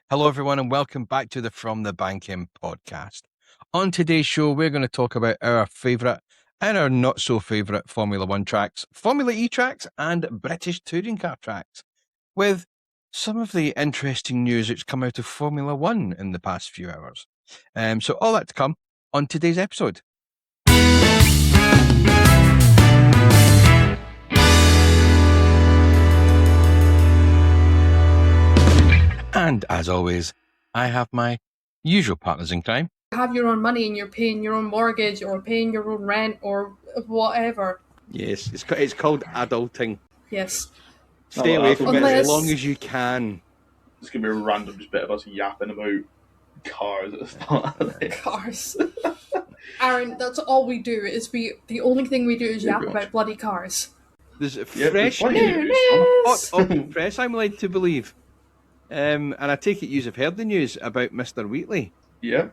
Hello, everyone, and welcome back to the From the Banking podcast. On today's show, we're going to talk about our favourite and our not so favourite Formula One tracks, Formula E tracks, and British touring car tracks, with some of the interesting news that's come out of Formula One in the past few hours. So, all that to come on today's episode. And as always, I have my usual partners in crime. Have your own money and you're paying your own mortgage or paying your own rent or whatever. Yes, it's called adulting. Yes. Stay away from it as long as you can. It's going to be a random bit of us yapping about cars at the start of this. Cars. Aaron, that's all we do. The only thing we do is yap about bloody cars. There's fresh news. Hot off the press, I'm led to believe. And I take it you have heard the news about Mr. Wheatley. Yeah.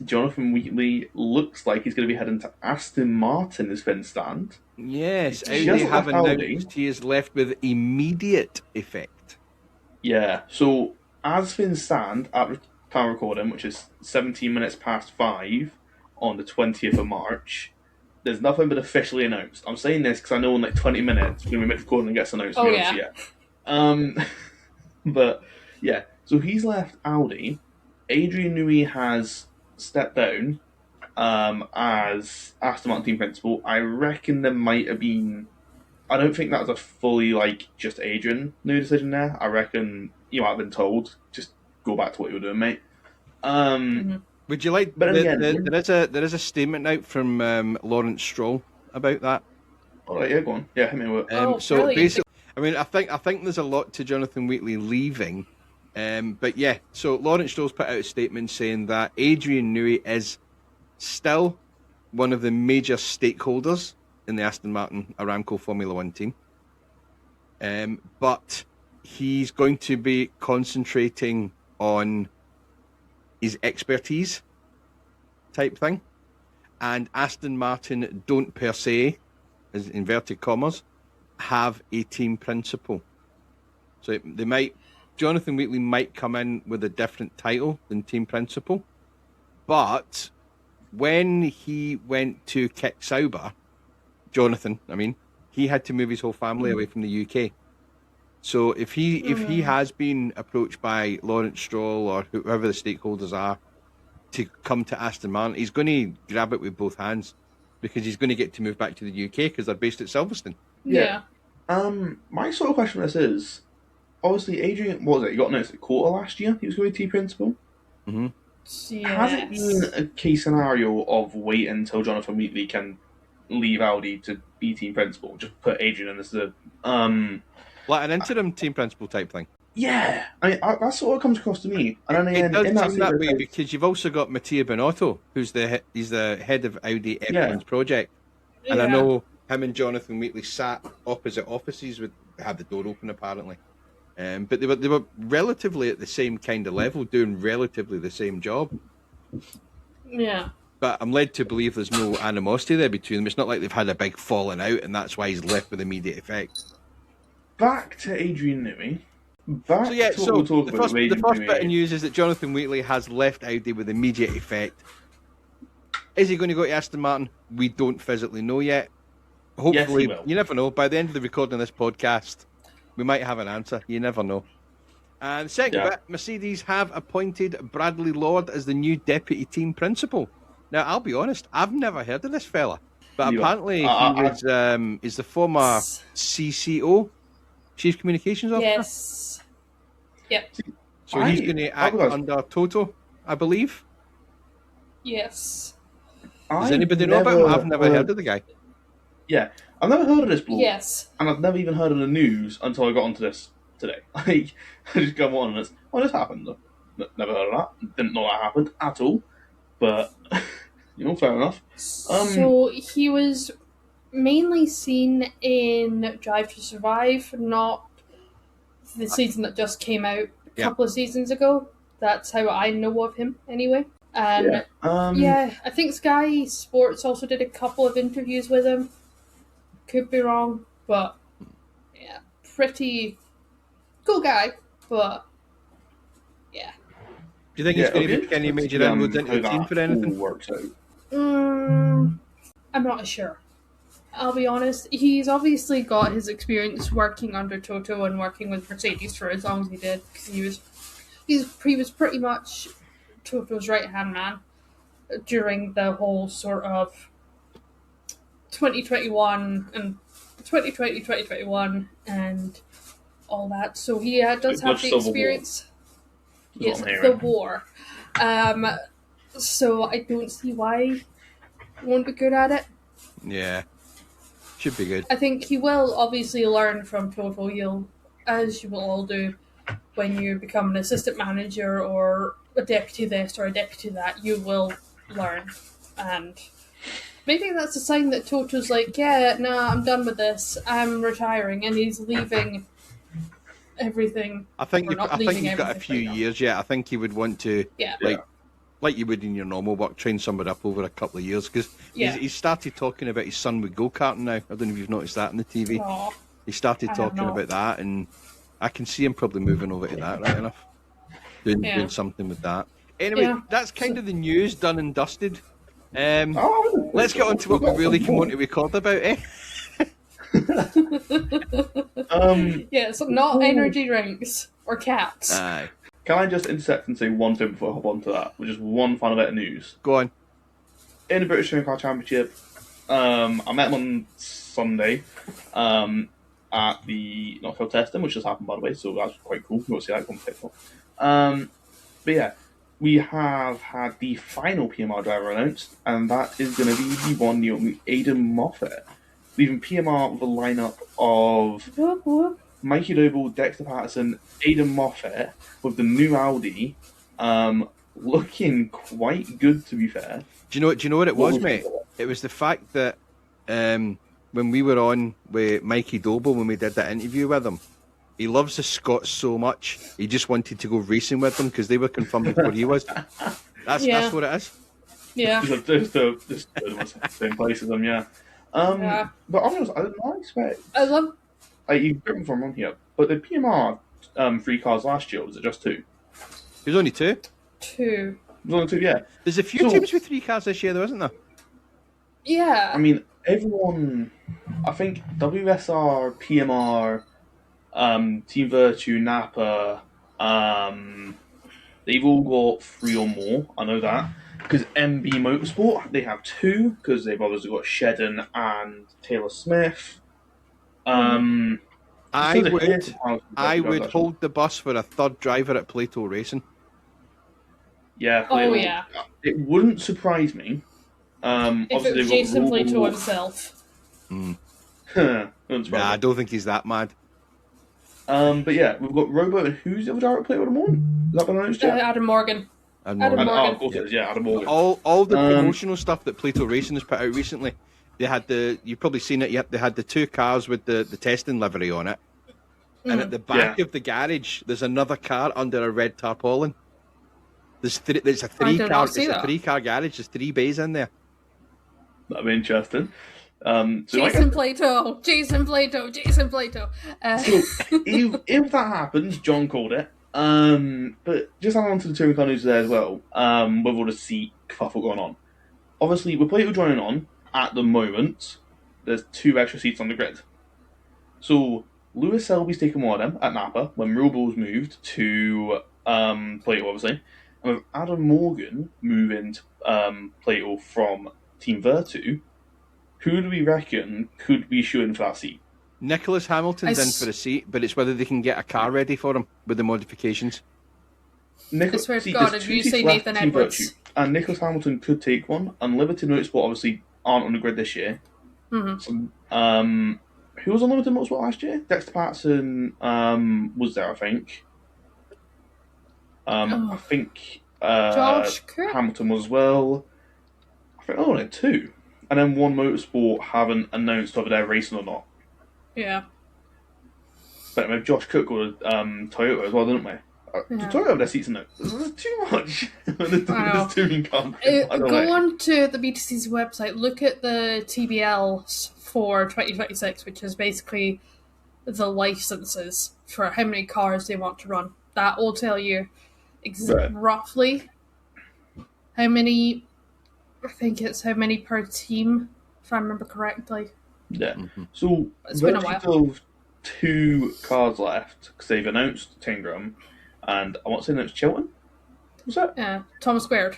Jonathan Wheatley looks like he's going to be heading to Aston Martin as Finn stand. Yes, Audi have announced he is left with immediate effect. Yeah, so as Finn stand at the time of recording, which is 17 minutes past 5 on the 20th of March, there's nothing but officially announced. I'm saying this because I know in like 20 minutes we're going to be mid-recording and gets announced. But yeah, so he's left Audi. Adrian Newey has stepped down as Aston Martin team principal. I reckon there might have been... I don't think that was a fully, just Adrian Newey decision there. I reckon you might have been told, just go back to what you were doing, mate. Would you like... But there is a statement out from Lawrence Stroll about that. All right, yeah, go on. Yeah, hit me with it. So basically, I mean, I think there's a lot to Jonathan Wheatley leaving. But yeah, so Lawrence Stroll's put out a statement saying that Adrian Newey is still one of the major stakeholders in the Aston Martin Aramco Formula One team. But he's going to be concentrating on his expertise type thing. And Aston Martin don't per se, as inverted commas, have a team principal. So they might... Jonathan Wheatley might come in with a different title than team principal, but when he went to kick Sauber, he had to move his whole family away from the UK. So if he has been approached by Lawrence Stroll or whoever the stakeholders are to come to Aston Martin, he's going to grab it with both hands because he's going to get to move back to the UK because they're based at Silverstone. Yeah. My sort of question on this is, obviously, Adrian, what was it? He got announced at quarter last year. He was going to be team principal. Mm-hmm. Yes. Has it been a case scenario of wait until Jonathan Wheatley can leave Audi to be team principal? Just put Adrian in as the like an interim team principal type thing. Yeah, I mean that's what comes across to me. And it does seem that way because you've also got Mattia Binotto, who's he's the head of Audi F1's project, and I know him and Jonathan Wheatley sat opposite offices had the door open apparently. But they were relatively at the same kind of level, doing relatively the same job. Yeah. But I'm led to believe there's no animosity there between them. It's not like they've had a big falling out, and that's why he's left with immediate effect. Back to Adrian Newey. The first bit of news is that Jonathan Wheatley has left Audi with immediate effect. Is he going to go to Aston Martin? We don't physically know yet. Hopefully, yes, you never know. By the end of the recording of this podcast, we might have an answer. You never know. And second bit, Mercedes have appointed Bradley Lord as the new deputy team principal. Now, I'll be honest, I've never heard of this fella. But apparently he's the former CCO, Chief Communications Officer. Yes. Yep. So he's going to act under Toto, I believe. Yes. Does anybody know about him? I've never heard of the guy. Yeah, I've never heard of this bloke. Yes. And I've never even heard of the news until I got onto this today. I just come on and it's, this happened. Never heard of that. Didn't know that happened at all. But, fair enough. So he was mainly seen in Drive to Survive, not the season that just came out a couple of seasons ago. That's how I know of him, anyway. And I think Sky Sports also did a couple of interviews with him. Could be wrong, but yeah, pretty cool guy. But yeah, Do you think he's going to make any major inroads into the team for anything? Works out. I'm not sure. I'll be honest. He's obviously got his experience working under Toto and working with Mercedes for as long as he did, because he was pretty much Toto's right hand man during the whole sort of 2021 and 2021 and all that. So he does have the experience. Yes, the war. So I don't see why he won't be good at it. Yeah, should be good. I think he will obviously learn from Toto. As you will all do when you become an assistant manager or a deputy this or a deputy that, you will learn. And maybe that's a sign that Toto's like, yeah, nah, I'm done with this. I'm retiring, and he's leaving everything. I think he's got a few years yet. I think he would want to, like you would in your normal work, train somebody up over a couple of years, because he's started talking about his son with go-karting now. I don't know if you've noticed that on the TV. Aww. He started talking about that, and I can see him probably moving over to that, right enough. Doing something with that. Anyway, that's kind of the news done and dusted. Let's get on to what we really come on to record about, eh? So not energy drinks or cats. Aye. Can I just intercept and say one thing before I hop on to that, which is one final bit of news? Go on. In the British Touring Car Championship, I met him on Sunday at the Knockfield testing, which just happened, by the way, so that's quite cool. You'll see that on TikTok. But yeah, we have had the final PMR driver announced, and that is going to be the one new Aidan Moffat, leaving PMR with a lineup of Mikey Doble, Dexter Patterson, Aidan Moffat with the new Audi, looking quite good, to be fair. Do you know what it was, mate? It was the fact that when we were on with Mikey Doble, when we did that interview with him, he loves the Scots so much, he just wanted to go racing with them because they were confirmed before he was. That's what it is. Yeah. Just the same place as them, yeah. But honestly, I did not expect. I love. You've written from on here, but the PMR 3 cars last year, was it just 2? There's only 2. 2. It was only 2, yeah. There's a few teams with 3 cars this year, though, isn't there? Yeah. I mean, everyone. I think WSR, PMR, Team Virtue, Napa, they've all got 3 or more. I know that. Because MB Motorsport, they have 2, because they've obviously got Shedden and Taylor Smith. I would hold the bus for a third driver at Plato Racing. Yeah. Plato. Oh, yeah. It wouldn't surprise me. If it was Jason Plato himself. Nah, I don't think he's that mad. But yeah, we've got Robo, and who's the other driver at Plato Is that been announced yet? Adam Morgan. Adam Morgan. Oh, of course it is, yeah, Adam Morgan. All the promotional stuff that Plato Racing has put out recently, they had you've probably seen it yet, they had the 2 cars with the testing livery on it. And at the back of the garage, there's another car under a red tarpaulin. There's a 3-car garage, there's 3 bays in there. That'd be interesting. Jason Plato. So if that happens, John called it. But just add on to the touring car news there as well, with all the seat kerfuffle going on. Obviously, with Plato joining on, at the moment, there's 2 extra seats on the grid. So, Lewis Selby's taken one of them at Napa, when Robo's moved to Plato, obviously. And with Adam Morgan moving to Plato from Team Virtu, who do we reckon could be shooting for that seat? Nicholas Hamilton's in for a seat, but it's whether they can get a car ready for him with the modifications. I swear to God, if you say Nathan Edwards. And Nicholas Hamilton could take one, and Limited Motorsport obviously aren't on the grid this year. Mm-hmm. So, who was on Limited Motorsport last year? Dexter Patterson was there, I think. I think Josh Hamilton was as well. I think only 2. And then One Motorsport haven't announced whether they're racing or not. Yeah. But with Josh Cook or Toyota as well, didn't we? Toyota have their seats in there. This is too much. There's touring cars. Go on to the BTC's website, look at the TBLs for 2026, which is basically the licenses for how many cars they want to run. That will tell you Right. roughly how many. I think it's how many per team, if I remember correctly. Yeah. Mm-hmm. So It's been a there's while. still 2 cars left because they've announced Tingram, and I want to say announced Chilton. Was that Yeah, Tom Squared.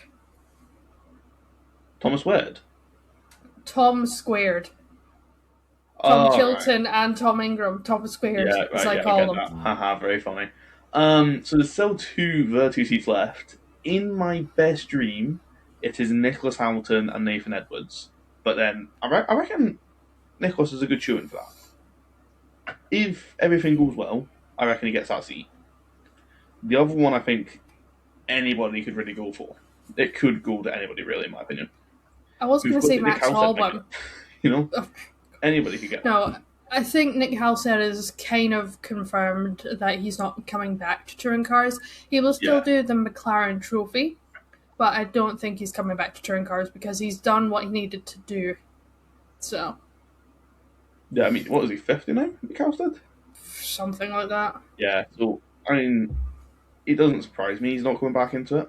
Thomas Wade? Tom Squared. Tom Oh, Chilton and Tom Ingram. Tom Squared, right. as Yeah, I right. Yeah, I call get them. that. Haha, very funny. So there's still 2 seats left. In my best dream, it is Nicholas Hamilton and Nathan Edwards. But then I reckon Nicholas is a good shoo-in for that. If everything goes well, I reckon he gets that seat. The other one, I think anybody could really go for. It could go to anybody, really, in my opinion. I was going to say Max Hall, but you know, anybody could get. No, I think Nick Halstead is kind of confirmed that he's not coming back to touring cars. He will still do the McLaren Trophy, but I don't think he's coming back to touring cars because he's done what he needed to do. So. Yeah, I mean, what is he, 50 now, Nick Halstead? Something like that. Yeah, so, I mean, it doesn't surprise me he's not coming back into it.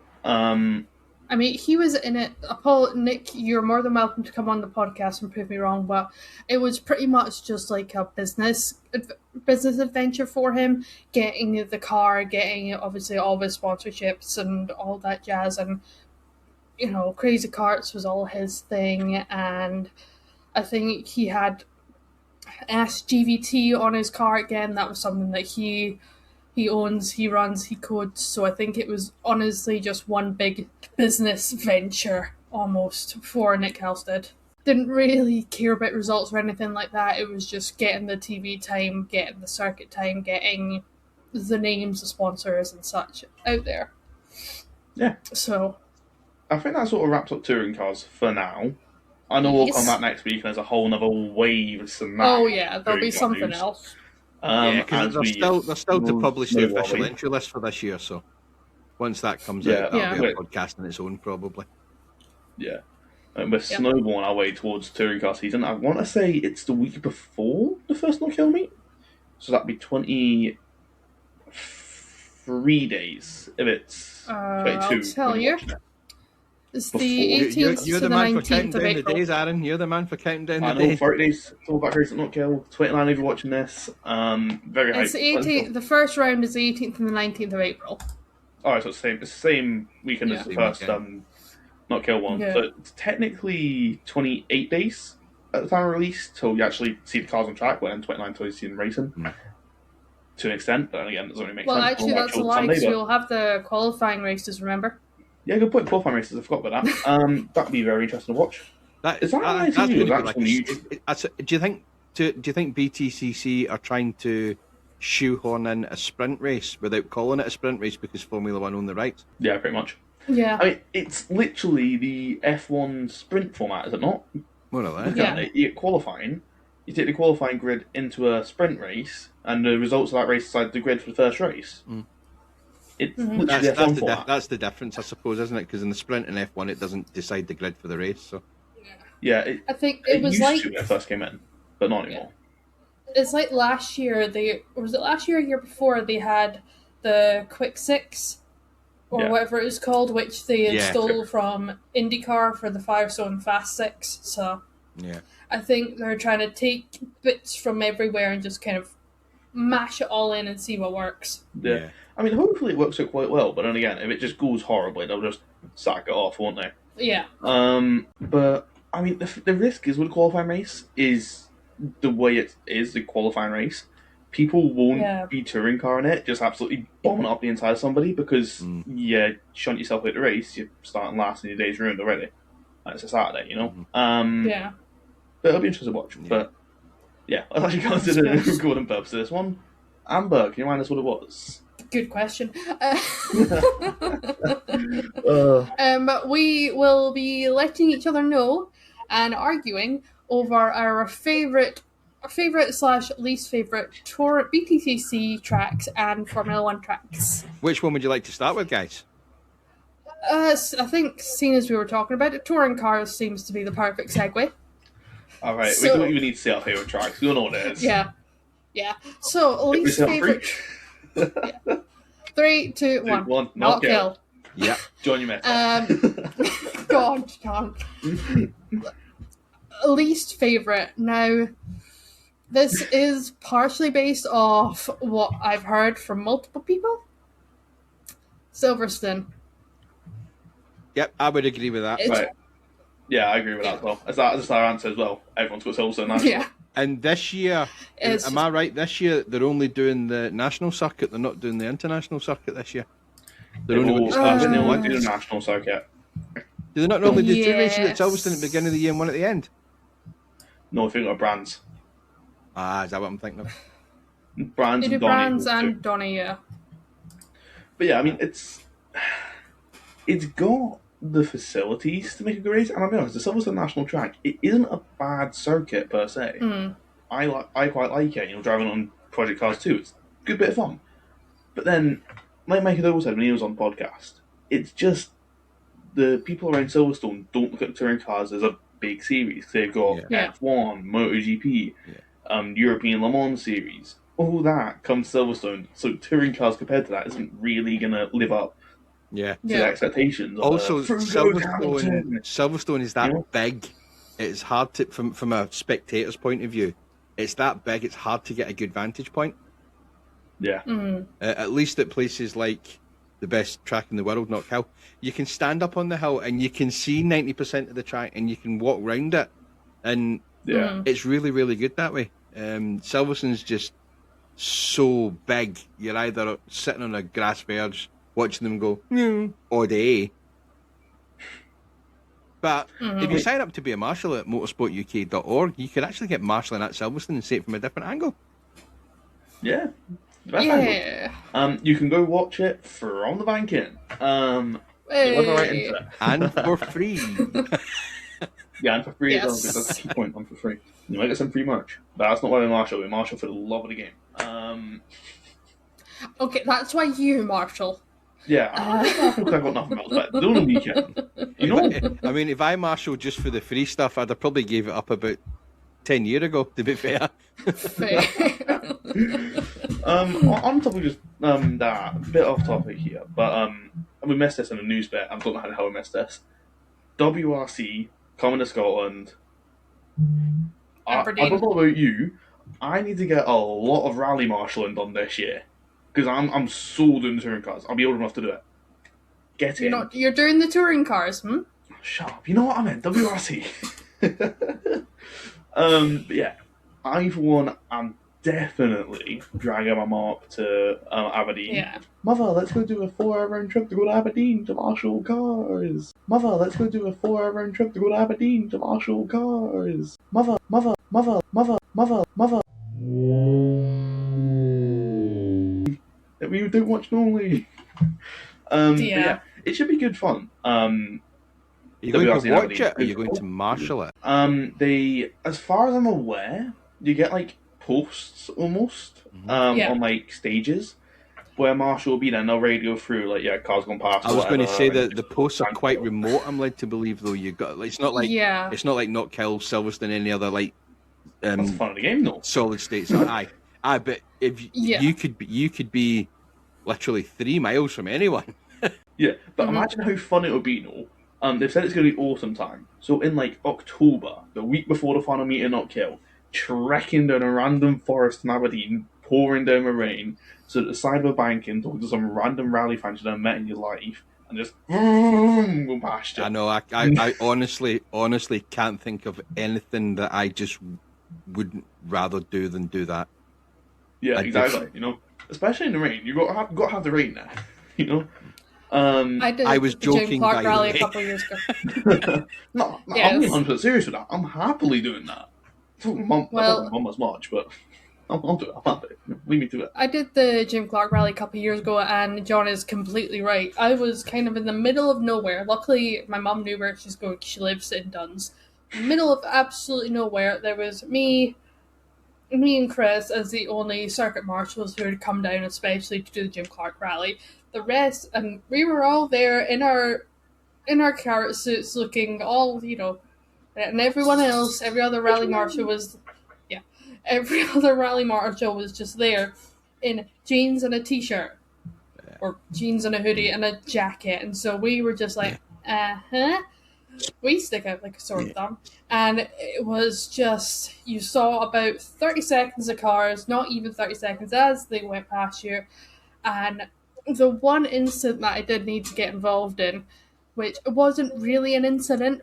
I mean, he was in it. Paul, Nick, you're more than welcome to come on the podcast and prove me wrong, but it was pretty much just like a business adventure for him, getting the car, getting obviously all the sponsorships and all that jazz, and you know, Crazy Carts was all his thing, and I think he had SGVT on his car again. That was something that he owns, he runs, he codes. So I think it was honestly just one big business venture almost for Nick Halstead. Didn't really care about results or anything like that. It was just getting the TV time, getting the circuit time, getting the names, the sponsors and such out there. Yeah. So I think that sort of wraps up touring cars for now. I know we'll come back next week and there's a whole other wave of some. Oh yeah, there'll be something else. Because they're still to publish the official entry list for this year, so once that comes out, that'll be a podcast on its own, probably. Yeah. And we're snowballing our way towards touring car season. I want to say it's the week before the first no-kill meet. So that'd be 23 days if it's 22. I'll tell you. It's the 18th you're to the the man for 19th counting of down April. the days, Aaron. You're the man for counting down the days. I know, 30 days. All back race at not kill. 29 if you're watching this. Very hyped. It's the 18th. The first round is the 18th and the 19th of April. Alright, so it's the same weekend as the first not kill one. Yeah. So it's technically 28 days at the time of release till you actually see the cars on track, but then 29 till you see them racing. To an extent, but again, it doesn't really make sense. Well, actually, that's a lie, because we'll have the qualifying races, remember? Yeah, good point. Qualifying races, I forgot about that. That'd be very interesting to watch. Is that on ITV or on YouTube? Do you think BTCC are trying to shoehorn in a sprint race without calling it a sprint race because Formula One own the rights? Yeah, pretty much. Yeah. I mean, it's literally the F1 sprint format, is it not? More or less. Yeah. You get qualifying, you take the qualifying grid into a sprint race, and the results of that race decide the grid for the first race. It's literally F1 format. That's the difference, I suppose, isn't it? Because in the sprint in F1, it doesn't decide the grid for the race. So. Yeah, I think it was used like to when it first came in, but not anymore. It's like last year. Was it last year or year before they had the Quick Six or whatever it was called, which they stole from IndyCar for the Firestone Fast Six. So I think they're trying to take bits from everywhere and just kind of mash it all in and see what works. Yeah. I mean, hopefully it works out quite well, but then again, if it just goes horribly, they'll just sack it off, won't they? Yeah. But I mean, the risk is with a qualifying race is the way it is, the qualifying race. People won't be touring car in it, just absolutely bombing up the inside of somebody because you shunt yourself out the race, you're starting last and your day's ruined already. And it's a Saturday, you know? Yeah. But it'll be interesting to watch. Yeah. But yeah, I'll actually go to the recording purpose of this one. Amber, can you remind us what it was? Good question. We will be letting each other know and arguing over our favourite / least favourite tour BTCC tracks and Formula One tracks. Which one would you like to start with, guys? I think, seeing as we were talking about it, touring cars seems to be the perfect segue. All right, we don't even need to say our favourite tracks. We all know what it is. Yeah. So, least favourite. The 3, 2, 1. 1. Not kill. Yeah. John, you met. God, John. Least favourite. Now, this is partially based off what I've heard from multiple people. Silverstone. Yep, I would agree with that. Right. Yeah, I agree with that as well. That's our answer as well. Everyone's got Silverstone now. Yeah. And this year, am I right? This year they're only doing the national circuit. They're not doing the international circuit this year. They're only going to start they in only one. do the national circuit. Do they not normally do 2 races Yes. at Silverstone at the beginning of the year and one at the end? No, I think of brands. Ah, is that what I'm thinking of? Brands They do and Donny. Brands and Donny, yeah. But yeah, I mean, it's got the facilities to make a good race. And I'll be honest, the Silverstone National Track, it isn't a bad circuit per se. Mm. I quite like it. You know, driving on Project Cars 2, it's a good bit of fun. But then, like Mike Adole said when he was on the podcast, it's just the people around Silverstone don't look at touring cars as a big series. They've got Yeah. F1, MotoGP, European Le Mans series. All that comes to Silverstone. So touring cars compared to that isn't really going to live up Yeah. to the expectations. Of Also, Frugo Hamilton. Silverstone is that Yeah. big. It's hard to, from a spectator's point of view, it's that big. It's hard to get a good vantage point. Yeah. Mm. At least at places like the best track in the world, Knock Hill, you can stand up on the hill and you can see 90% of the track and you can walk round it, and Yeah. it's really, really good that way. Silverstone's just so big. You're either sitting on a grass verge watching them go all day. But if you sign up to be a marshal at motorsportuk.org, you could actually get marshalling at Silverstone and see it from a different angle. Yeah. That's angle. Yeah. You can go watch it from the bank in. So we'll go right into it. And for free. Yeah, and for free as well, Yes. because that's the key point, and for free. You might get some free merch. But that's not why we marshal. We marshal for the love of the game. Okay, that's why you, Marshall. Yeah, I think I've got nothing else but doing a weekend. You know? I mean, if I marshalled just for the free stuff, I'd have probably gave it up about 10 years ago, to be fair. Fair. On top of just that, a bit off topic here, but we missed this in the news bit. I don't know how we missed this. WRC coming to Scotland. I don't know about you. I need to get a lot of rally marshalling done this year because I'm so doing the touring cars. I'll be old enough to do it. Get in. You're doing the touring cars, hmm? Shut up. You know what I meant? WRC. But yeah, I for one am definitely dragging my mom up to Aberdeen. Yeah. Mother, let's go do a 4-hour round trip to go to Aberdeen to marshal cars. Mother, let's go do a 4-hour round trip to go to Aberdeen to marshal cars. Mother. That we don't watch normally. But yeah, it should be good fun. Are you going WRC to watch Aberdeen. it, or are you going to marshal it? They, as far as I'm aware, you get like posts almost on like stages where Marshall will be there and they'll radio through like cars going past. I was going to say and that the posts are quite remote. I'm led to believe, though. You got it's not like it's not like Knock Hill, Silverstone, any other like that's the fun of the game, though. solid states. Aye, but if you could be literally 3 miles from anyone. Yeah, but imagine how fun it would be, though. They've said it's going to be autumn time, so in like October, the week before the final meet in Knock Hill, trekking down a random forest in Aberdeen, pouring down with rain, so at the side of a bank and talking to some random rally fans you've never met in your life, and just go past you. I know. I honestly can't think of anything that I just wouldn't rather do than do that. Yeah, exactly. You know, especially in the rain, you got to have the rain there. You know. I was joking, Jim Clark by the rally way. a couple of years ago. No, Yes. I'm being 100% serious with that. I'm happily doing that. Mum as much, but I'll do it. I'm happy. Leave me to it. I did the Jim Clark rally a couple of years ago, and John is completely right. I was kind of in the middle of nowhere. Luckily, my mum knew where she's going. She lives in Duns. Middle of absolutely nowhere. There was me and Chris as the only circuit marshals who had come down especially to do the Jim Clark rally. The rest, and we were all there in our carrot suits, looking all and everyone else, every other rally marshal was just there in jeans and a t-shirt. Yeah. or jeans and a hoodie and a jacket, and so we were just like, we stick out like a sore thumb. And it was just, you saw about 30 seconds of cars, not even 30 seconds, as they went past you. And the one incident that I did need to get involved in, which wasn't really an incident,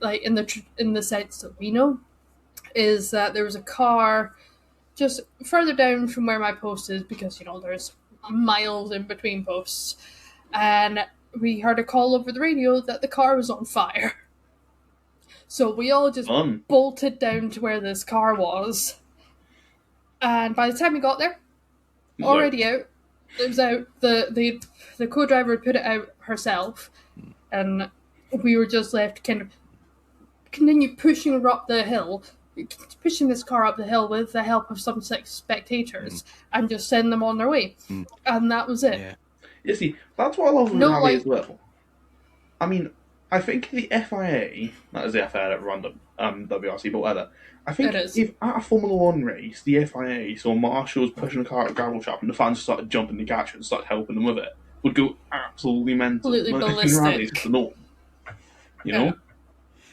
like in the sense that we know, is that there was a car just further down from where my post is, because, you know, there's miles in between posts. And we heard a call over the radio that the car was on fire. So we all just bolted down to where this car was. And by the time we got there, already out, it was out. The co-driver had put it out herself. And we were just left to kind of continue pushing her up the hill, pushing this car up the hill with the help of some spectators, and just send them on their way. And that was it. Yeah. You see, that's what I love with rally as well. I mean, I think the FIA, that is the FIA that run the WRC, but whatever. I think if at a Formula 1 race, the FIA saw marshals pushing a car at a gravel trap and the fans started jumping to catch it and started helping them with it, would go absolutely mental. Absolutely ballistic. Rally is just the norm. You know?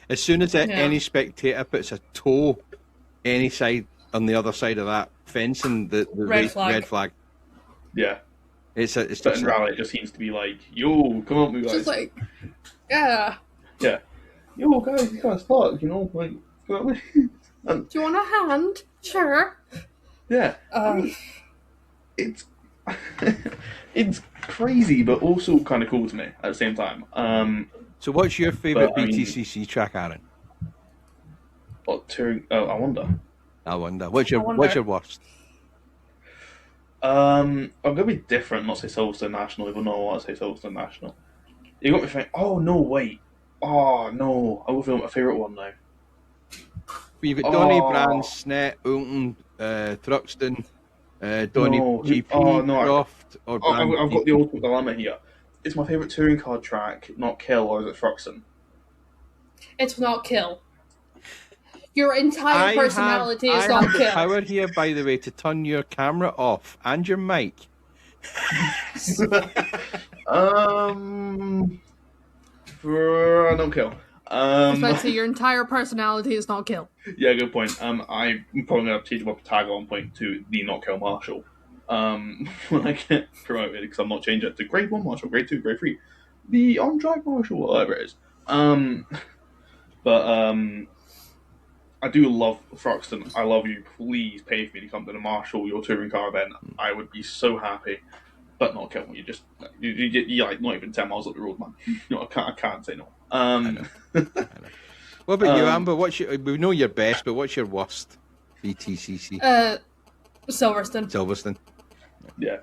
As soon as any spectator puts a toe any side on the other side of that fencing, the red flag. Yeah. It's just in rally, it just seems to be like, yo, come on, guys. Just like, yeah. Yo, guys, you can't start, you know, like, do you want a hand? Sure. Yeah. I mean, it's it's crazy, but also kind of cool to me at the same time. So what's your favourite BTCC track, Aaron? What, touring? Oh, I wonder. What's your worst? I'm gonna be different, not say Silverstone National, even though I want to say Silverstone National. You got me thinking, oh no, wait. Oh no, I will feel my favourite one now. You've got Donny, Brand, Snet, Ulton, Thruxton, Donny, GP, Croft, or Brand. I've got the ultimate dilemma here. Is my favourite touring car track not Kill, or is it Thruxton? It's not Kill. Your entire personality is not Kill. I have the power here, by the way, to turn your camera off and your mic. Not Kill. I was about to say, your entire personality is not Kill. Yeah, good point. I'm probably going to change my tagline point to the Not Kill Marshal. When I get promoted, because I'm not changing it to Grade 1 Marshal, Grade 2, Grade 3. The on-drive Marshal, whatever it is. I do love Thruxton. I love you. Please pay for me to come to the Marshal, your touring car event. I would be so happy. But not Kill. You're like not even 10 miles up the road, man. No, I can't say no. I know. What about you, Amber? We know your best, but what's your worst BTCC? Silverstone. Yeah.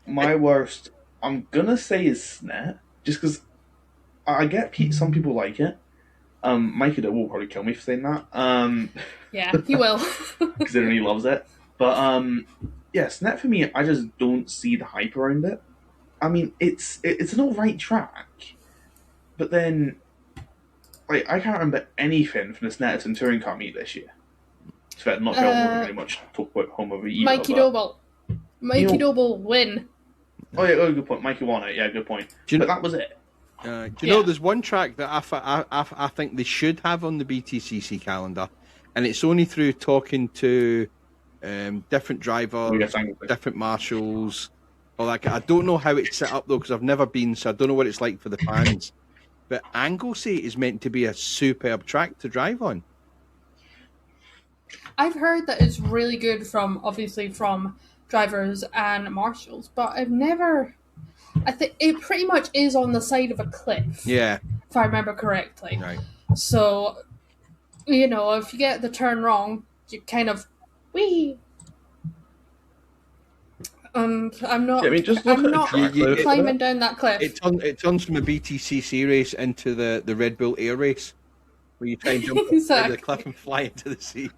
My worst, I'm gonna say, is Snet, just because I get some people like it. Mikey will probably kill me for saying that. Yeah, he will. Considering he loves it. But yeah, Snet for me, I just don't see the hype around it. I mean, it's an alright track, but then like I can't remember anything from the Snetterton touring car meet this year. So not very much talk about home of either. Mikey Doble win. Oh yeah, good point. Mikey won it. Yeah, good point. But that was it. Do you know there's one track that I think they should have on the BTCC calendar, and it's only through talking to different drivers, different marshals, all that. I don't know how it's set up though, because I've never been, so I don't know what it's like for the fans. But Anglesey is meant to be a superb track to drive on. I've heard that it's really good from drivers and marshals, but I've never. I think it pretty much is on the side of a cliff. Yeah. If I remember correctly. Right. So, if you get the turn wrong, you kind of wee. And I'm not. Yeah, I mean, I'm not climbing down that cliff. It turns from a BTCC race into the Red Bull Air race, where you try and jump over the cliff and fly into the sea.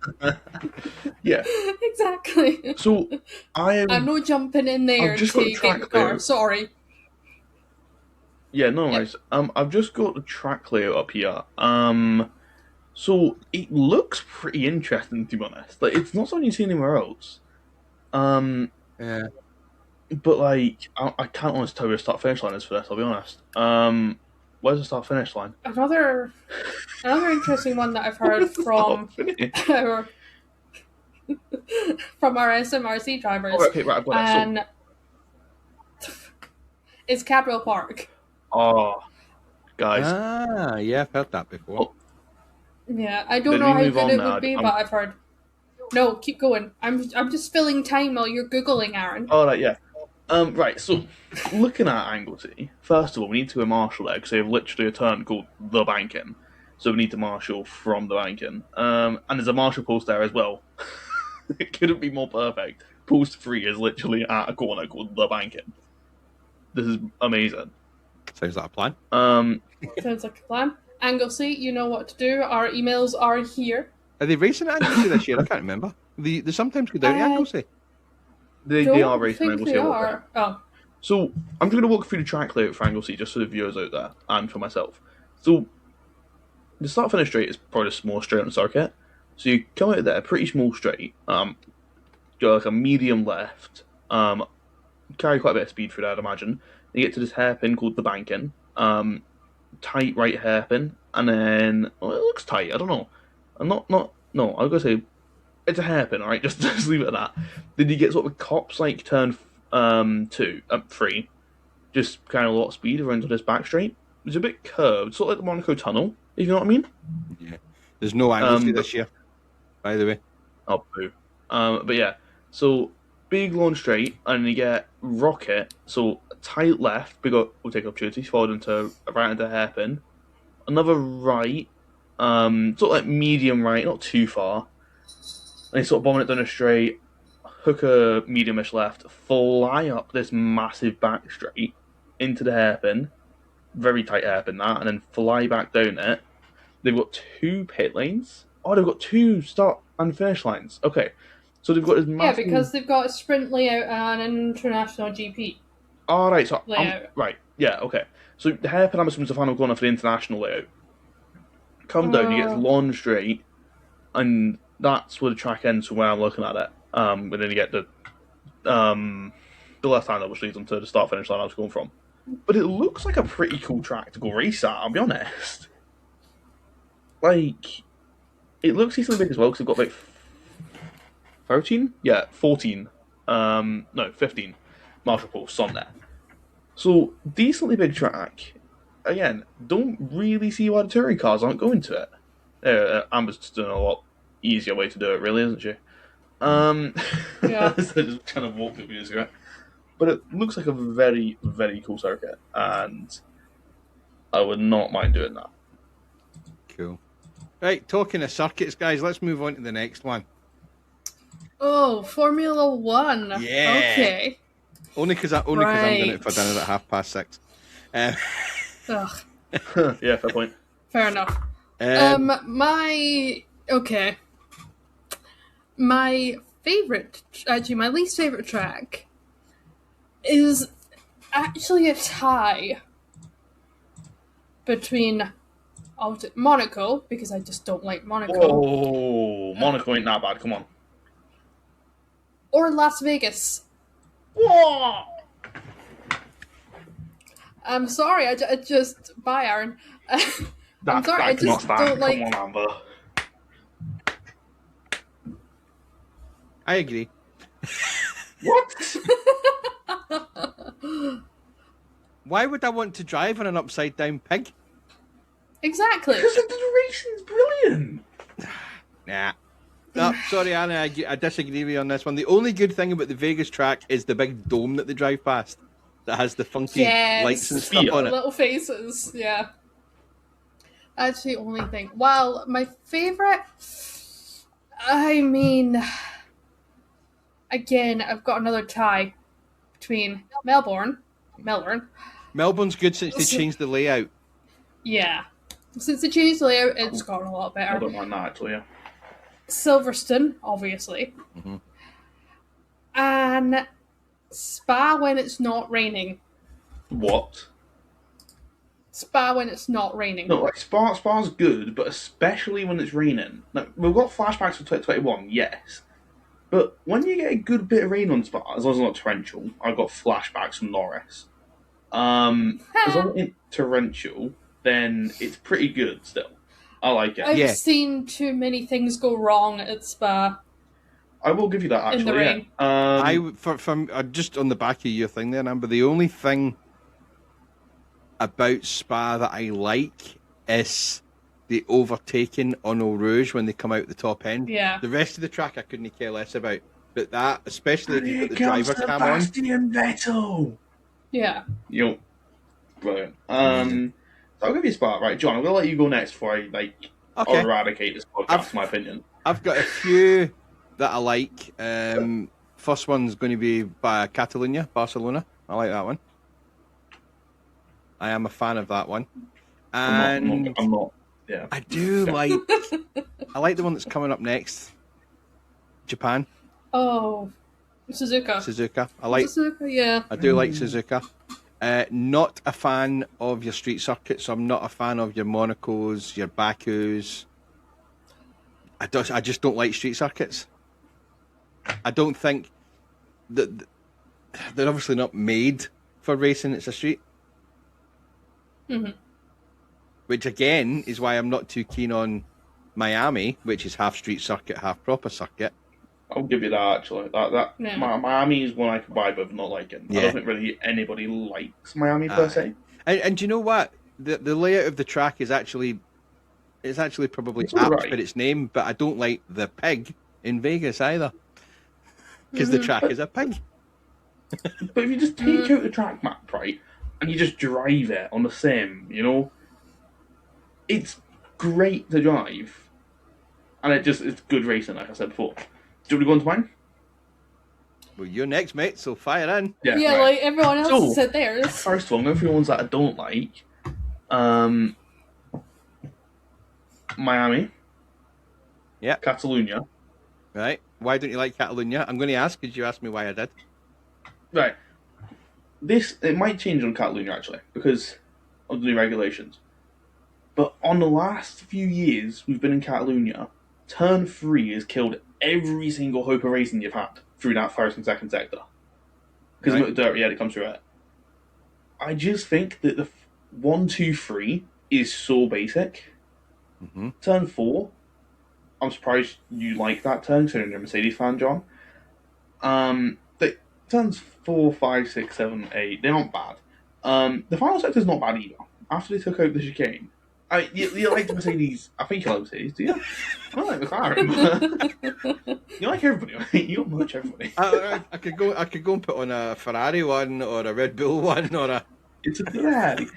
Yeah. Exactly. So I'm not jumping in there to get the car. Sorry. Yeah, no worries. I've just got the track layout up here. So it looks pretty interesting, to be honest. Like, it's not something you see anywhere else. Yeah. But like, I can't honestly tell you where the start finish line is for this. I'll be honest. Where's the start finish line? Another interesting one that I've heard from our, from our SMRC drivers. Oh, okay, right, I've got it. And it's Cadwell Park. Oh, guys. Yeah, I've heard that before. Oh. Yeah, I don't Did know we how move good on it now? would be, but I've heard. No, keep going. I'm just filling time while you're googling, Aaron. Oh, right, yeah. Right, so, looking at Anglesey, first of all, we need to marshal there, because they have literally a turn called the banking. So we need to marshal from the banking. And there's a marshal post there as well. It couldn't be more perfect. Post 3 is literally at a corner called the banking. This is amazing. Sounds like a plan. Sounds like a plan. Anglesey, you know what to do. Our emails are here. Are they racing at Anglesey this year? I can't remember. They sometimes go down to Anglesey. They are racing think Anglesey they a lot. are. Oh. So, I'm just going to walk through the track layout for Anglesey, just for the viewers out there, and for myself. So, the start-finish straight is probably a small straight on the circuit. So you come out of there, pretty small straight, go like a medium left, carry quite a bit of speed through there, I'd imagine. You get to this hairpin called the banking, tight right hairpin, and then, well, it looks tight, I don't know. No, I'm going to say, it's a hairpin, alright, just leave it at that. Then you get sort of a cops like turn 3, just kind of a lot of speed around to this back straight. It's a bit curved, sort of like the Monaco Tunnel, if you know what I mean. Yeah. There's no Anglesey this year, by the way. Oh, boo. But yeah, so big long straight, and you get rocket, so tight left, we'll take opportunities, followed into right into hairpin. Another right, sort of like medium right, not too far. And you sort of bombing it down a straight, hook a medium-ish left, fly up this massive back straight into the hairpin, very tight hairpin that, and then fly back down it. They've got 2 pit lanes. Oh, they've got 2 start and finish lines. Okay, so they've got this massive... Yeah, because they've got a sprint layout and an international GP. Oh, right, so... layout. right, yeah, okay. So the hairpin, I'm assuming, is the final corner for the international layout. Come down, you get this long straight, and that's where the track ends from where I'm looking at it. And then you get the left hander, which leads them to the start-finish line I was going from. But it looks like a pretty cool track to go race at, I'll be honest. Like, it looks decently big as well, because they've got like 13? Yeah, 14. No, 15 marshal posts on there. So, decently big track. Again, don't really see why the touring cars aren't going to it. Amber's just doing a lot easier way to do it, really, isn't she? Yeah. So just kind of walked it with it. But it looks like a very, very cool circuit, and I would not mind doing that. Cool. Right, talking of circuits, guys, let's move on to the next one. Oh, Formula 1. Yeah. Okay. Only because I'm doing it for dinner at 6:30. Ugh. Yeah, fair point. Fair enough. My favorite, actually, my least favorite track is actually a tie between Monaco, because I just don't like Monaco. Oh, Monaco ain't that bad, come on. Or Las Vegas. Whoa! I'm sorry, I just... Bye, Aaron. I'm sorry, I just don't like... Come on, Amber. I agree. What? Why would I want to drive on an upside-down pig? Exactly. Because the racing's brilliant. Nah. No, sorry, Anna, I disagree with you on this one. The only good thing about the Vegas track is the big dome that they drive past that has the funky lights and stuff on it. Little faces, yeah. That's the only thing. Well, my favourite... I mean... Again, I've got another tie between Melbourne. Melbourne's good since they changed the layout. Yeah. Since they changed the layout, it's gotten a lot better. I don't mind that, actually, yeah. Silverstone, obviously. Mm-hmm. And Spa when it's not raining. What? Spa when it's not raining. No, like Spa's good, but especially when it's raining. Like, we've got flashbacks from 2021, yes. But when you get a good bit of rain on Spa, as long as it's not torrential, I've got flashbacks from Norris. As long as it's torrential, then it's pretty good still. I like it. I've seen too many things go wrong at Spa. I will give you that, actually. In the rain. Just on the back of your thing there, Amber, the only thing about Spa that I like is the overtaking on Eau Rouge when they come out the top end. Yeah. The rest of the track I couldn't care less about. But that, especially if you put the driver cam on. Sebastian Vettel! Yeah. Brilliant. So I'll give you a spot, right? John, I'm going to let you go next before I, eradicate this podcast, in my opinion. I've got a few that I like. First one's going to be by Catalunya, Barcelona. I like that one. I am a fan of that one. And I'm not. Yeah. I do like... I like the one that's coming up next. Japan. Oh, Suzuka. I like Suzuka, yeah. I do like Suzuka. Not a fan of your street circuits. I'm not a fan of your Monacos, your Bakus. I just don't like street circuits. I don't think that they're obviously not made for racing. It's a street. Mm-hmm. Which again is why I'm not too keen on Miami, which is half street circuit, half proper circuit. I'll give you that, actually. Miami is one I can buy, but not liking. Yeah. I don't think really anybody likes Miami per se. And do you know what? The layout of the track is actually probably apt for its name, but I don't like the pig in Vegas either, because the track is a pig. But if you just take out the track map, right, and you just drive it on the sim, it's great to drive, and it's good racing, like I said before. Do you want to go into mine? Well, you're next, mate, so fire in. Yeah, right. Like everyone else said theirs. First of all, I'm going for the ones that I don't like. Miami. Yeah. Catalunya. Right. Why don't you like Catalunya? I'm going to ask because you asked me why I did. Right. It might change on Catalunya, actually, because of the new regulations. But on the last few years we've been in Catalunya, Turn 3 has killed every single hope of racing you've had through that first and second sector. Because of the dirt, it comes through it. I just think that the 1, 2, 3 is so basic. Mm-hmm. Turn 4, I'm surprised you like that turn, considering you're a Mercedes fan, John. Turns 4, 5, 6, 7, 8, they're not bad. The final sector's not bad either. After they took out the chicane. You like the Mercedes? I think you like Mercedes, do you? I don't like McLaren. You like everybody, right? You don't much everybody. I could go and put on a Ferrari one or a Red Bull one or a. It's a Ferrari.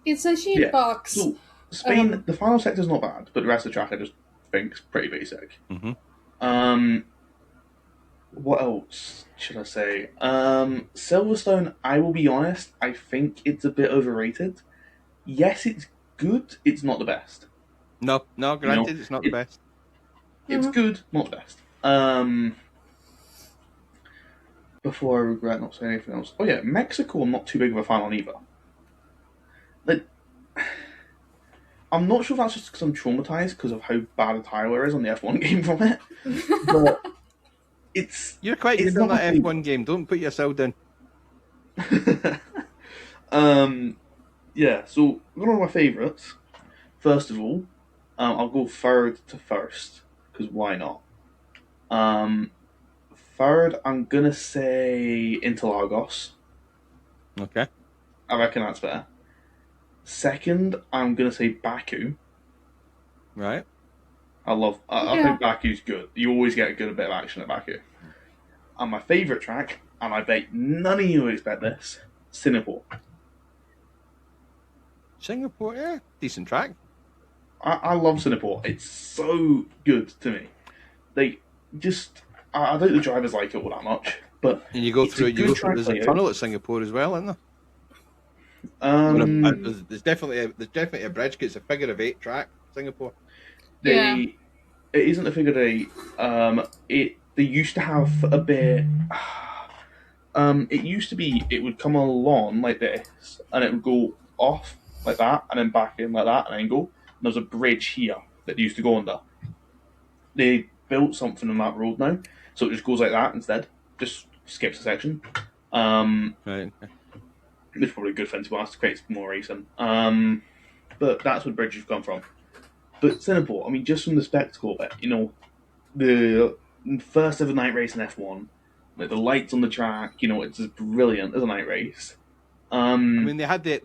It's a sheet box. So Spain, the final sector's not bad, but the rest of the track I just think is pretty basic. Mm-hmm. What else should I say? Silverstone, I will be honest, I think it's a bit overrated. Yes, it's good. It's not the best. No, granted, it's not the best. It's good, not the best. Before I regret not saying anything else. Oh yeah, Mexico, I'm not too big of a fan on either. I'm not sure if that's just because I'm traumatized because of how bad a Tyler is on the F1 game from it. But you're quite good on that F1 game. Don't put yourself down. Yeah, so one of my favourites. First of all, I'll go third to first, because why not? Third, I'm gonna say Interlagos. Okay. I reckon that's better. Second, I'm gonna say Baku. Right. I think Baku's good. You always get a good bit of action at Baku. And my favourite track, and I bet none of you would expect this, Singapore. Singapore, yeah, decent track. I love Singapore. It's so good to me. I don't think the drivers like it all that much, but and there's a tunnel at Singapore as well, isn't there? There's definitely a bridge. It's a figure of 8 track, Singapore. It isn't a figure of 8. They used to have a bit. It used to be it would come along like this, and it would go off like that, and then back in like that, and then go. And there's a bridge here that used to go under. They built something on that road now, so it just goes like that instead. Just skips a section. Right. It's probably a good thing to ask, creates more racing. But that's where the bridge has come from. But Singapore, I mean, just from the spectacle of it, you know, the first ever night race in F1, like the lights on the track, you know, it's just brilliant as a night race. I mean, they had the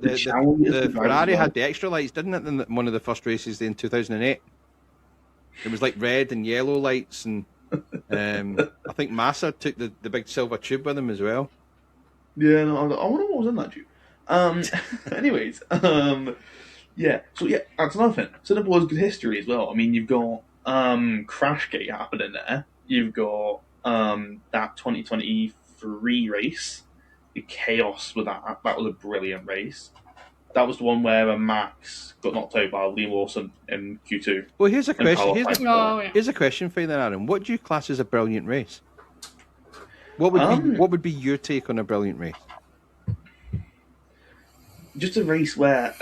Ferrari well. had the extra lights, didn't it? In one of the first races in 2008, it was like red and yellow lights, and I think Massa took the big silver tube with them as well. Yeah, no, I wonder what was in that tube. Anyways, yeah. So yeah, that's another thing. Singapore has good history as well. I mean, you've got Crashgate happening there. You've got that 2023 race, the chaos with that. That was a brilliant race. That was the one where Max got knocked out by Liam Lawson in Q2. Well, here's a question. yeah. Here's a question for you then, Aaron. What do you class as a brilliant race? What would be your take on a brilliant race? Just a race where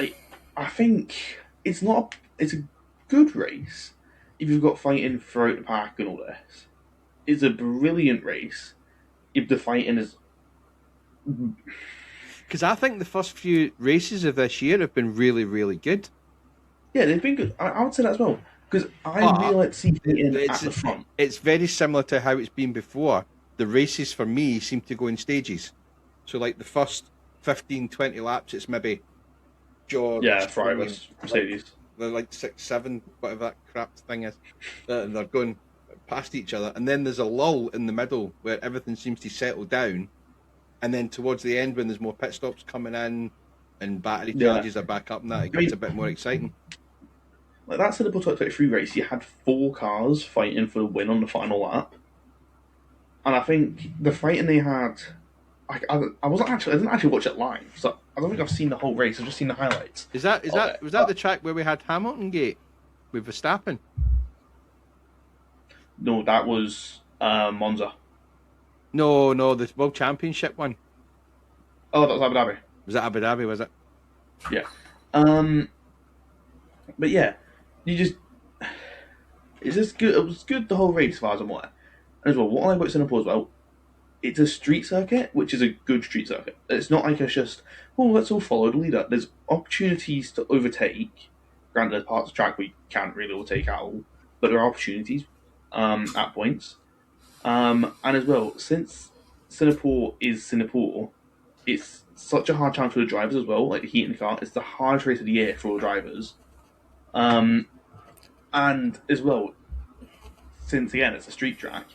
I think it's not. It's a good race if you've got fighting throughout the pack and all this. It's a brilliant race if the fighting is. Because I think the first few races of this year have been really, really good. Yeah, they've been good. I would say that as well. Because I really like to see fighting at the front. It's very similar to how it's been before. The races for me seem to go in stages. So like the first 15, 20 laps, it's maybe George. Yeah, Ferrari, Mercedes. They're like 6, 7, whatever that crap thing is. And they're going past each other. And then there's a lull in the middle where everything seems to settle down. And then towards the end, when there's more pit stops coming in and battery charges are back up and that, it gets a bit more exciting. Like that Singapore 2023 race, you had 4 cars fighting for the win on the final lap. And I think the fighting they had, I didn't actually watch it live, so I don't think I've seen the whole race. I've just seen the highlights. Was that the track where we had Hamilton Gate with Verstappen? No, that was Monza. No, the World Championship one. Oh, that was Abu Dhabi. Was that Abu Dhabi? Was it? Yeah. But yeah, it's just good. It was good the whole race, as far as I'm aware. And as well, what I like about Singapore as well, it's a street circuit, which is a good street circuit. It's not like it's just, let's all follow the leader. There's opportunities to overtake. Granted, there's parts of the track we can't really overtake at all, but there are opportunities at points. And as well, since Singapore is Singapore, it's such a hard challenge for the drivers as well. Like the heat in the car, it's the hardest race of the year for all drivers. And as well, since again it's a street track,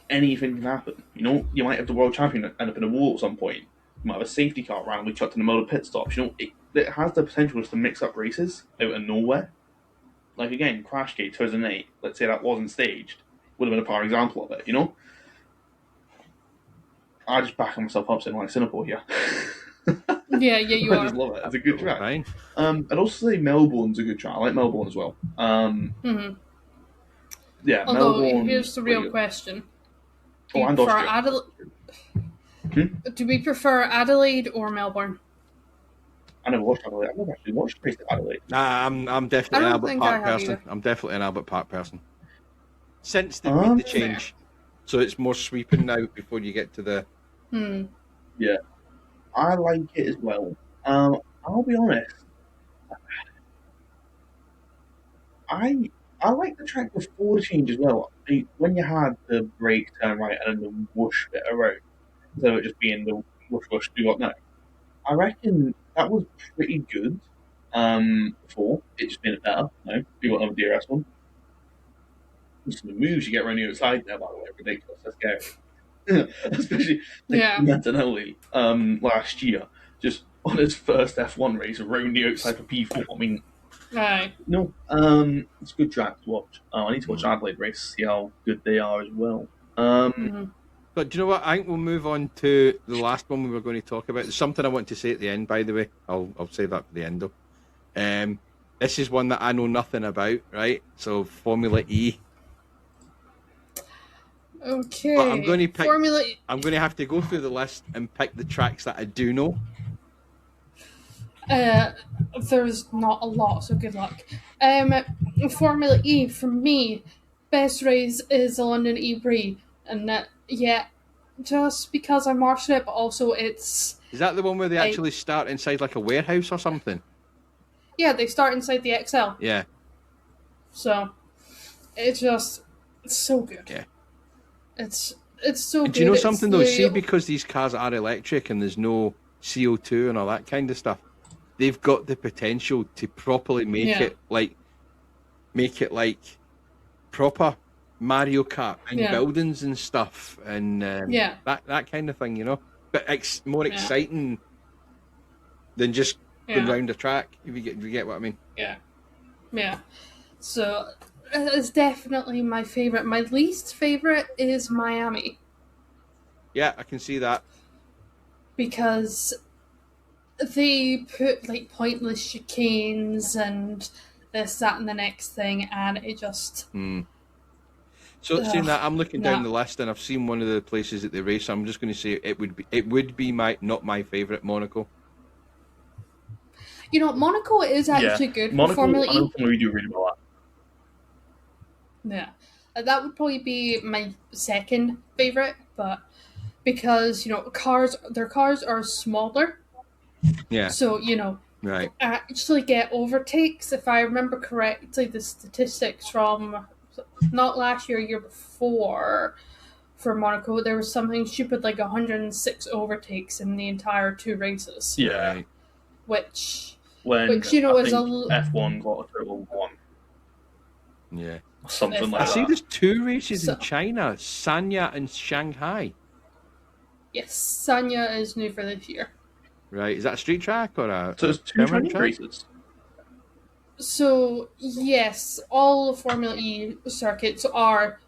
anything can happen. You know, you might have the world champion end up in a wall at some point. You might have a safety car randomly chucked in the middle of pit stops. You know, it has the potential to mix up races out of nowhere. Like again, Crashgate 2008. Let's say that wasn't staged, would have been a prime example of it. You know, I just back myself up saying like Singapore here. Yeah, you I are. just love it. It's a good track. Fine. I'd also say Melbourne's a good track. I like Melbourne as well. Yeah, Although, Melbourne. here's the real question. Oh, and Austria. Do we prefer Adelaide or Melbourne? I never watched Adelaide. I've never actually watched the race at Adelaide. Nah, I'm definitely an Albert Park person. Either. I'm definitely an Albert Park person. Since they made the change, so it's more sweeping now before you get to the. Yeah, I like it as well. I'll be honest. I like the track before the change as well. When you had the brake turn right and then the whoosh bit around, instead of it just being the whoosh do what now. I reckon that was pretty good before. It just made it better. No, you got another DRS one. Some of the moves you get around the outside there, by the way, are ridiculous. That's scary. Especially Antonelli last year, just on his first F1 race around the outside for P4. I mean, no, it's a good track to watch. I need to watch Adelaide race, see how good they are as well. But do you know what? I think we'll move on to the last one we were going to talk about. There's something I want to say at the end, by the way. I'll save that for the end, though. This is one that I know nothing about, right? So, Formula E. Okay. But I'm going to have to go through the list and pick the tracks that I do know. There's not a lot, so good luck. Formula E, for me, best race is the London E-Prix, and that, yeah, just because I'm watching it, but also it's... Is that the one where they actually start inside like a warehouse or something? Yeah, they start inside the XL. Yeah. So, it's so good. Yeah. It's so good. Do you know something though? See, because these cars are electric and there's no CO2 and all that kind of stuff, they've got the potential to properly make it like proper Mario Kart and buildings and stuff and that kind of thing, you know. But more exciting than just going round a track. If you get what I mean. Yeah. So it's definitely my favorite. My least favorite is Miami. Yeah, I can see that. Because they put like pointless chicanes and this, that, and the next thing, and it just. So seeing that, I'm looking down the list, and I've seen one of the places that they race. I'm just going to say it would be not my favourite, Monaco. You know, Monaco is actually good for Formula E. We do really well. Yeah, that would probably be my second favourite, but because their cars are smaller. Yeah. So right. Actually get overtakes. If I remember correctly, the statistics from not last year before for Monaco, there was something stupid like 106 overtakes in the entire 2 races. Yeah. Which is F1 got a total of 1. Yeah. Something like that. I see there's 2 races in China, Sanya and Shanghai. Yes, Sanya is new for this year. Right. Is that a street track or a... So it's 2 Chinese races? So, yes, all Formula E circuits are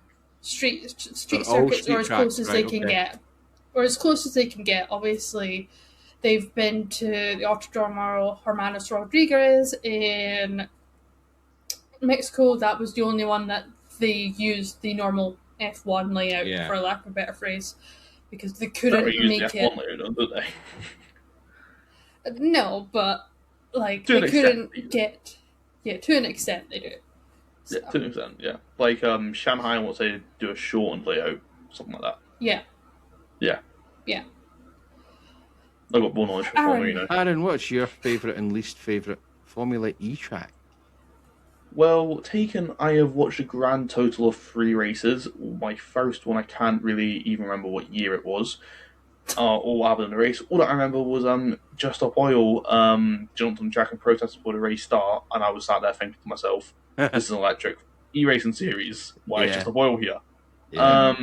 street circuits, or as close as they can get. Or as close as they can get. Obviously, they've been to the Autodromo Hermanos Rodriguez in Mexico. That was the only one that they used the normal F1 layout, for lack of a better phrase, because they couldn't make it. F1 layout, don't they? No, but like they couldn't get. Yeah, to an extent they do. So. Yeah, to an extent, yeah. Like Shanghai, I say do a shortened layout, something like that. Yeah. Yeah. Yeah. I've got more knowledge from Formula E. Aaron, what's your favourite and least favourite Formula E track? Well, I have watched a grand total of 3 races. My first one, I can't really even remember what year it was. Or what happened in the race. All that I remember was Just Stop Oil jumped on the track and protested before the race start, and I was sat there thinking to myself, this is an electric e-racing series. Why is Just Stop Oil here? Yeah.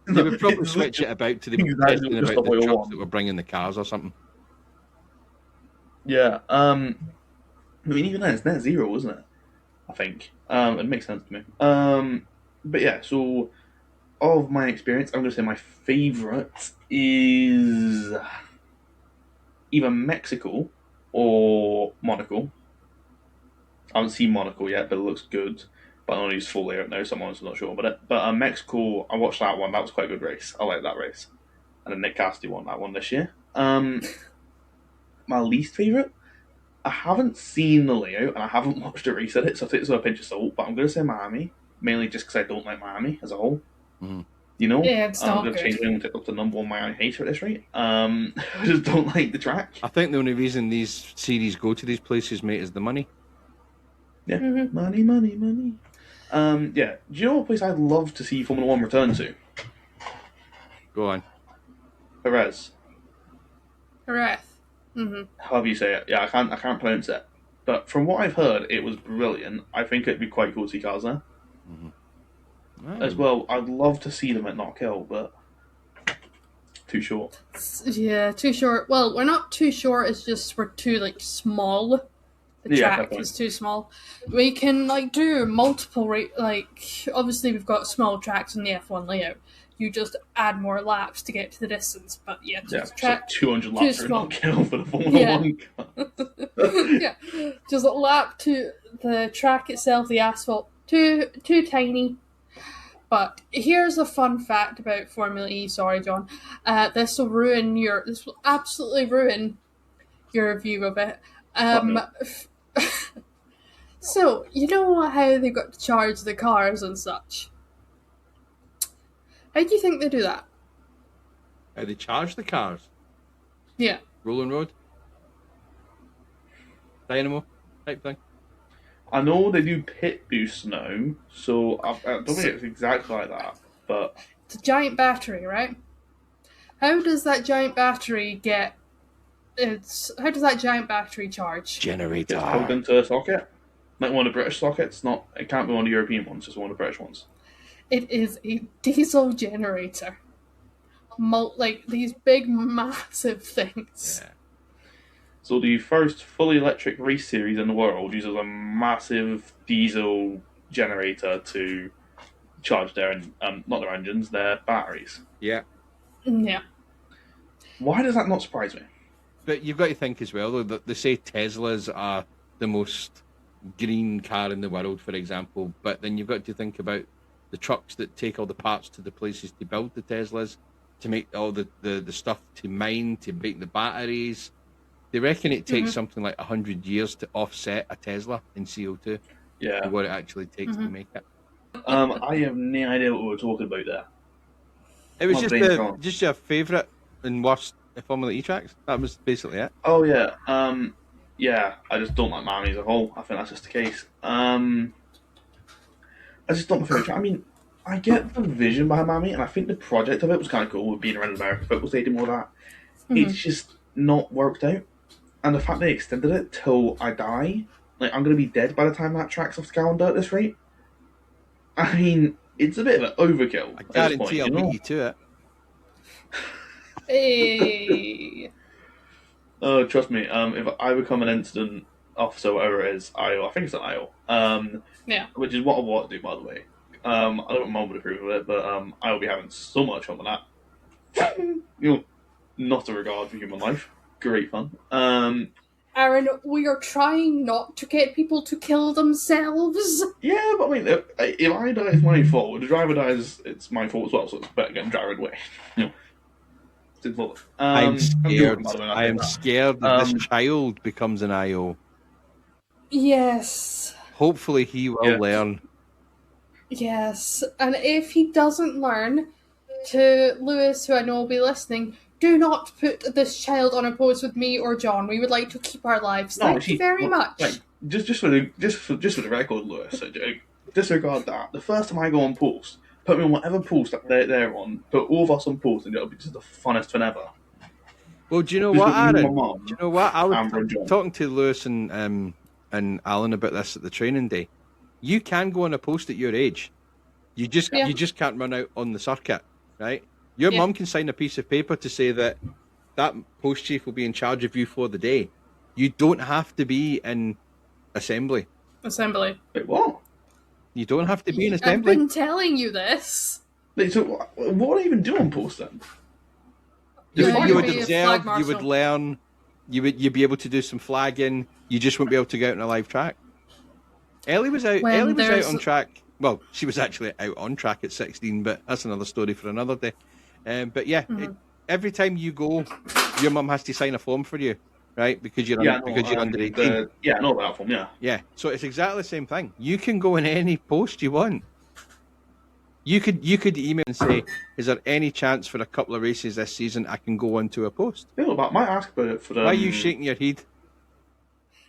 They would probably switch it about to the exactly about the trucks that were bringing the cars or something. Yeah. I mean, even then, it's net zero, isn't it? I think. It makes sense to me. But yeah, so of my experience, I'm going to say my favourite is either Mexico or Monaco. I haven't seen Monaco yet, but it looks good. But I don't use full layout now, so I'm honestly not sure about it. But Mexico, I watched that one. That was quite a good race. I like that race. And then Nick Cassidy won that one this year. My least favourite? I haven't seen the layout, and I haven't watched a race at it, so I take this with a pinch of salt. But I'm going to say Miami, mainly just because I don't like Miami as a whole. Mm. You know? Yeah, it's not I'm going to change it up to number 1 Miami hater at this rate. I just don't like the track. I think the only reason these series go to these places, mate, is the money. Yeah, money. Yeah, do you know what place I'd love to see Formula 1 return to? Go on. Perez. However you say it. Yeah, I can't pronounce it. But from what I've heard, it was brilliant. I think it'd be quite cool to see cars there. As well, I'd love to see them at Knockhill, but too short. Yeah, too short. Well, we're not too short, it's just we're too, small. The track is too small. We can, do multiple, obviously we've got small tracks in the F1 layout. You just add more laps to get to the distance, but track 200 laps for Knockhill for the Formula 1 car. Yeah, just lap to the track itself, the asphalt, too tiny. But here's a fun fact about Formula E. Sorry, John. This will absolutely ruin your view of it. So, you know how they've got to charge the cars and such? How do you think they do that? How they charge the cars? Yeah. Rolling road? Dynamo type thing? I know they do pit boost now, so I don't think it's exactly like that, but It's a giant battery, right? How does that giant battery how does that giant battery charge? Generator. it's plugged into a socket. Like one of the British sockets, it can't be one of the European ones, just one of the British ones. It is a diesel generator. Like these big, massive things. Yeah. So the first fully electric race series in the world uses a massive diesel generator to charge their, not their engines, their batteries. Yeah. Yeah. Why does that not surprise me? But you've got to think as well, though, that they say Teslas are the most green car in the world, for example. But then you've got to think about the trucks that take all the parts to the places to build the Teslas, to make all the stuff to mine, to make the batteries. They reckon it takes something like 100 years to offset a Tesla in CO2. Yeah. What it actually takes to make it. I have no idea what we were talking about there. It was My just brain's gone. just your favourite and worst Formula E tracks. That was basically it. Oh yeah, yeah. I just don't like Miami as a whole. I think that's just the case. I just don't feel. I mean, I get the vision behind Miami, and I think the project of it was kind of cool, with being around an American football stadium, all that. It's just not worked out, and the fact they extended it till I die, like I'm gonna be dead by the time that track's off the calendar at this rate. I mean, it's a bit of an overkill. I guarantee I'll beat you to it. Hey. Oh, trust me. If I become an incident officer, whatever it is, I think it's an IO. Yeah. Which is what I want to do, by the way. I don't want Mum would approve of it, but I will be having so much fun with that. Not a regard for human life. Great fun. Aaron, we are trying not to get people to kill themselves. Yeah, but I mean, if I die, it's my fault. If the driver dies, it's my fault as well, so it's better getting driver away. I'm scared. I am that. scared that this child becomes an IO. Yes. Hopefully he will learn. Yes. And if he doesn't learn, to Lewis, who I know will be listening, do not put this child on a post with me or John. We would like to keep our lives. Thank you very much. Like, just for the record, Lewis, disregard that. The first time I go on post, put me on whatever post that they're on. Put all of us on post, and it'll be just the funnest fun ever. Well, do you know what, Aaron? Do you know what? I was talking to Lewis and Alan about this at the training day. You can go on a post at your age. You just can't run out on the circuit, right? Your mum can sign a piece of paper to say that post chief will be in charge of you for the day. You don't have to be in assembly. Assembly. Wait, what? You don't have to be in assembly. I've been telling you this. Wait, so what do I even do on post then? You would be a observe, flag you would marshal. learn, you'd be able to do some flagging. You just wouldn't be able to go out on a live track. Ellie was out on track. Well, she was actually out on track at 16, but that's another story for another day. But yeah, every time you go, your mum has to sign a form for you, right? Because you're under 18. I know about that form. Yeah. Yeah, so it's exactly the same thing. You can go in any post you want. You could email and say, "Is there any chance for a couple of races this season I can go onto a post?" I might ask about it for the. Why are you shaking your head?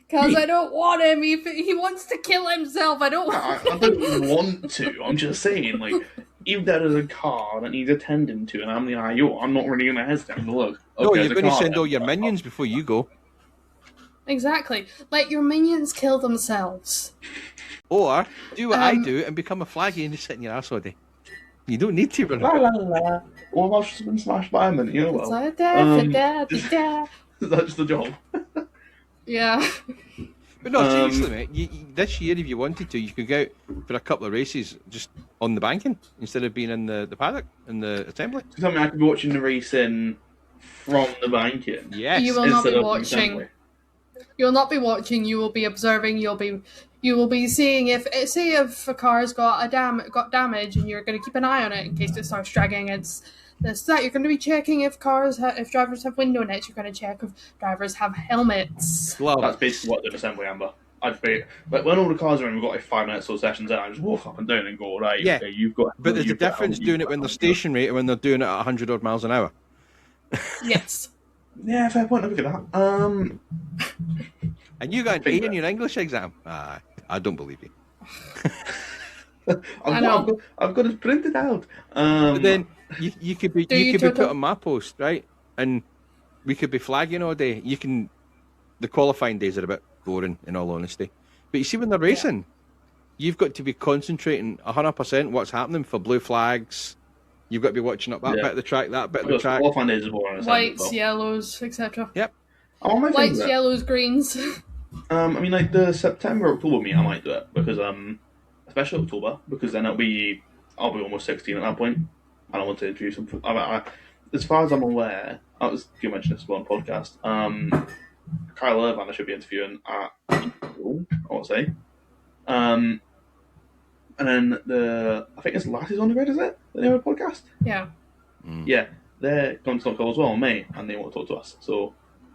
Because I don't want him. He wants to kill himself. I don't. I don't want to. I'm just saying, like, if there is a car that needs attending to, and I'm the IO, I'm not really going to hesitate and look. No, you're going to send all your minions before you go. Exactly. Let your minions kill themselves. Or do what I do and become a flaggy and just sit in your arse all day. You don't need to run. La la la. Or I've just been smashed by a minute, you know well. Is That's just the job. Yeah. But no, seriously, mate. This year, if you wanted to, you could go out for a couple of races just on the banking instead of being in the paddock in the assembly. Does that mean I could be watching the racing from the banking? Yes. You will not be Instead of watching. assembly? You'll not be watching. You will be observing. You will be seeing if a car's got damage, and you're going to keep an eye on it in case it starts dragging. It's this that you're going to be checking if drivers have window nets. You're going to check if drivers have helmets. Well, That's basically what I do in assembly, Amber. I'd be like when all the cars are in, we've got like 5 minutes or sessions in. I just walk up and down and go, right, Yeah. okay, you've got. But there's a difference doing it when they're stationary and when they're doing it at 100 odd miles an hour. Yes. Yeah, fair point. Look at that. And you got an A in your English exam? I don't believe you. I've got it printed out. But then you could be put Toto? on my post, right? And we could be flagging all day. The qualifying days are a bit boring, in all honesty. But you see, when they're racing, you've got to be concentrating 100% what's happening for blue flags. You've got to be watching up that bit of the track, that bit of the track. Qualifying days are boring. Whites, yellows, etc. Yep. Whites, yellows, greens. I mean, like the September, October meet, I might do it because especially October, because then I'll be almost 16 at that point, and I want to introduce them. As far as I'm aware, you mentioned this on podcast. Kyle Irvine I should be interviewing at April, I want to say. And then I think it's Lassie's on the Grid, is it? The name of the podcast? Yeah. Yeah, they're going to talk as well, mate, and they want to talk to us. So,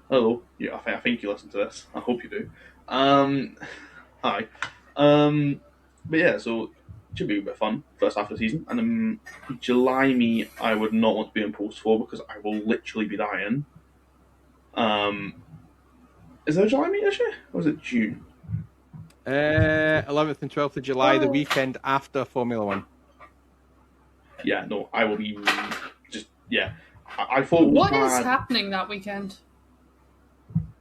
hello. Yeah, I think you listen to this. I hope you do. Hi. But yeah, so it should be a bit fun first half of the season. And then July meet, I would not want to be in post for because I will literally be dying. Is there a July meet this year? Or is it June? 11th and 12th of July, the weekend after Formula One. Yeah, no, I will be just, yeah. I thought What is happening that weekend?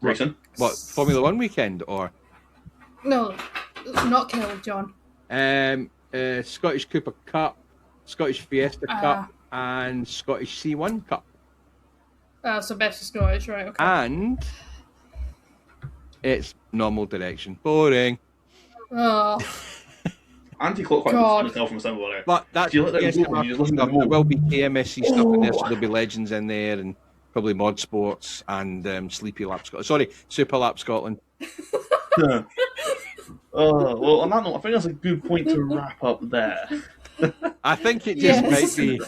Racing? What, Formula One weekend, or? No, not Kill, John. Scottish Cooper Cup, Scottish Fiesta Cup, and Scottish C1 Cup. So best of Scottish, right, okay. And it's normal direction. Boring. Oh. Anti-clockwise myself from somewhere. But that's there will be KMSC stuff in there, so there'll be legends in there, and probably mod sports and Sleepy Lap Scotland. Sorry, Super Lap Scotland. Well, on that note, I think that's a good point to wrap up there. I think it just might be.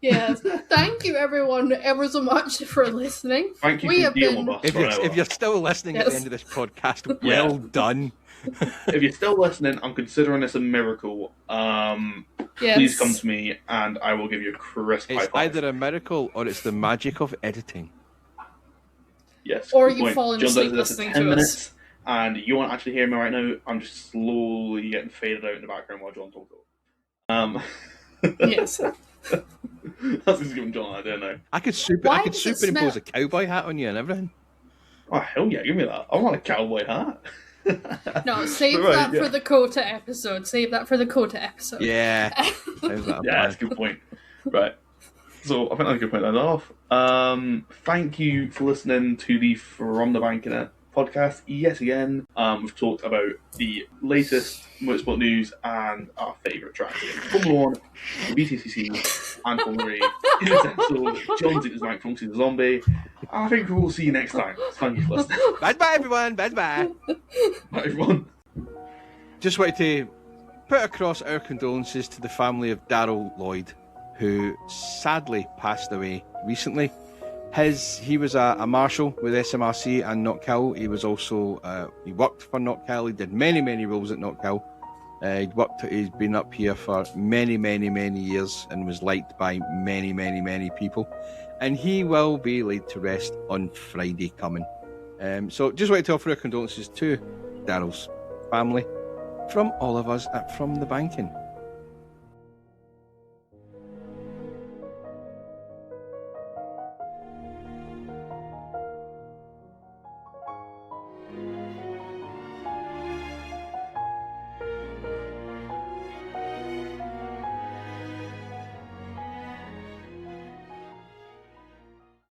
Yes. Thank you, everyone, ever so much for listening. Thank you for dealing with us. If you're still listening at the end of this podcast, well done. If you're still listening, I'm considering this a miracle. Please come to me and I will give you a crisp high five. It's either a miracle or it's the magic of editing. Yes. Or you fall asleep listening to us. And you won't actually hear me right now. I'm just slowly getting faded out in the background while John talks. Yes. That's just giving John an idea now. I could superimpose a cowboy hat on you and everything. Oh, hell yeah, give me that. I want a cowboy hat. No, save that for the Kota episode. Save that for the Kota episode. Yeah. Yeah, that's a good point. Right. So, I think that's a good point to end off. Thank you for listening to the From the Bank in It podcast yet again. We've talked about the latest motorsport news and our favourite tracks in Formula 1, BTCC, and Formula E. In this episode, John's eating his Mike Funky the Zombie. I think we'll see you next time. Thank you for listening. Bye everyone. Bye. Bye everyone. Just wanted to put across our condolences to the family of Darryl Lloyd, who sadly passed away recently. He was a marshal with SMRC and Knockhill. He was also he worked for Knockhill. He did many roles at Knockhill. He's been up here for many years and was liked by many people. And he will be laid to rest on Friday coming. So just wanted to offer our condolences to Darryl's family from all of us at From the Banking.